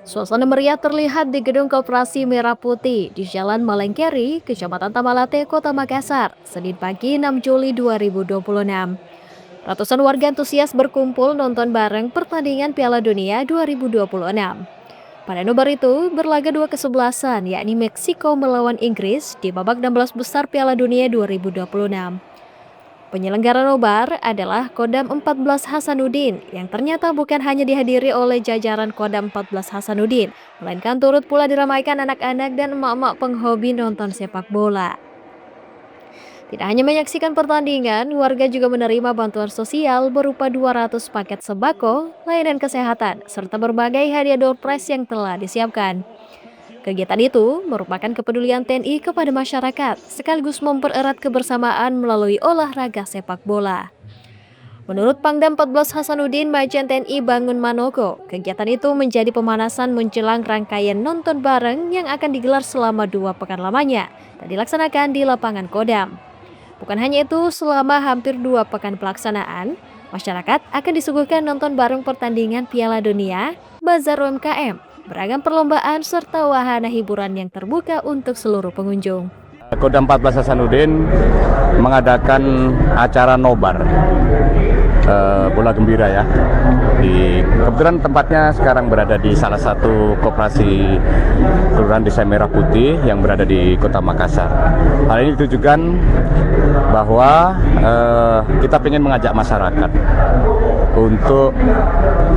Suasana meriah terlihat di Gedung Koperasi Merah Putih di Jalan Malengkeri, Kecamatan Tamalate, Kota Makassar, Senin pagi 6 Juli 2026. Ratusan warga antusias berkumpul nonton bareng pertandingan Piala Dunia 2026. Pada nobar itu, berlaga dua kesebelasan, yakni Meksiko melawan Inggris di babak 16 besar Piala Dunia 2026. Penyelenggara nobar adalah Kodam 14 Hasanuddin yang ternyata bukan hanya dihadiri oleh jajaran Kodam 14 Hasanuddin, melainkan turut pula diramaikan anak-anak dan emak-emak penghobi nonton sepak bola. Tidak hanya menyaksikan pertandingan, warga juga menerima bantuan sosial berupa 200 paket sembako, layanan kesehatan, serta berbagai hadiah door prize yang telah disiapkan. Kegiatan itu merupakan kepedulian TNI kepada masyarakat, sekaligus mempererat kebersamaan melalui olahraga sepak bola. Menurut Pangdam 14 Hasanuddin Majen TNI Bangun Manoko, kegiatan itu menjadi pemanasan menjelang rangkaian nonton bareng yang akan digelar selama 2 pekan lamanya dan dilaksanakan di lapangan Kodam. Bukan hanya itu, selama hampir 2 pekan pelaksanaan, masyarakat akan disuguhkan nonton bareng pertandingan Piala Dunia, bazar UMKM, beragam perlombaan, serta wahana hiburan yang terbuka untuk seluruh pengunjung. Kodam 14 Hasanuddin mengadakan acara nobar bola gembira ya. Kebetulan tempatnya sekarang berada di salah satu koperasi Kelurahan Desa Merah Putih yang berada di Kota Makassar. Hal ini ditujukan bahwa kita ingin mengajak masyarakat untuk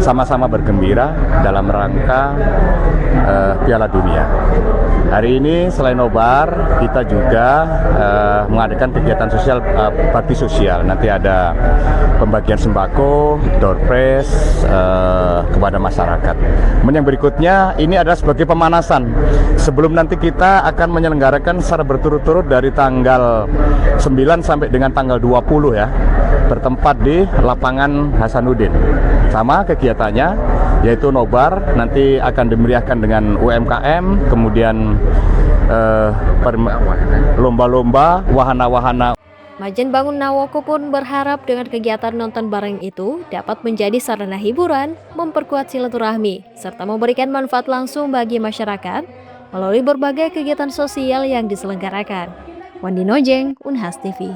sama-sama bergembira dalam rangka Piala Dunia. Hari ini selain nobar, kita juga mengadakan kegiatan sosial, bakti sosial. Nanti ada pembagian sembako, door prize kepada masyarakat. Yang berikutnya ini adalah sebagai pemanasan sebelum nanti kita akan menyelenggarakan secara berturut-turut dari tanggal 9 sampai dengan tanggal 20 ya, bertempat di lapangan Hasanuddin. Sama kegiatannya yaitu nobar, nanti akan dimeriahkan dengan UMKM, kemudian lomba-lomba, wahana-wahana. Majen Bangun Nawoko pun berharap dengan kegiatan nonton bareng itu dapat menjadi sarana hiburan, memperkuat silaturahmi, serta memberikan manfaat langsung bagi masyarakat melalui berbagai kegiatan sosial yang diselenggarakan. Wandi Nojeng, Unhas TV.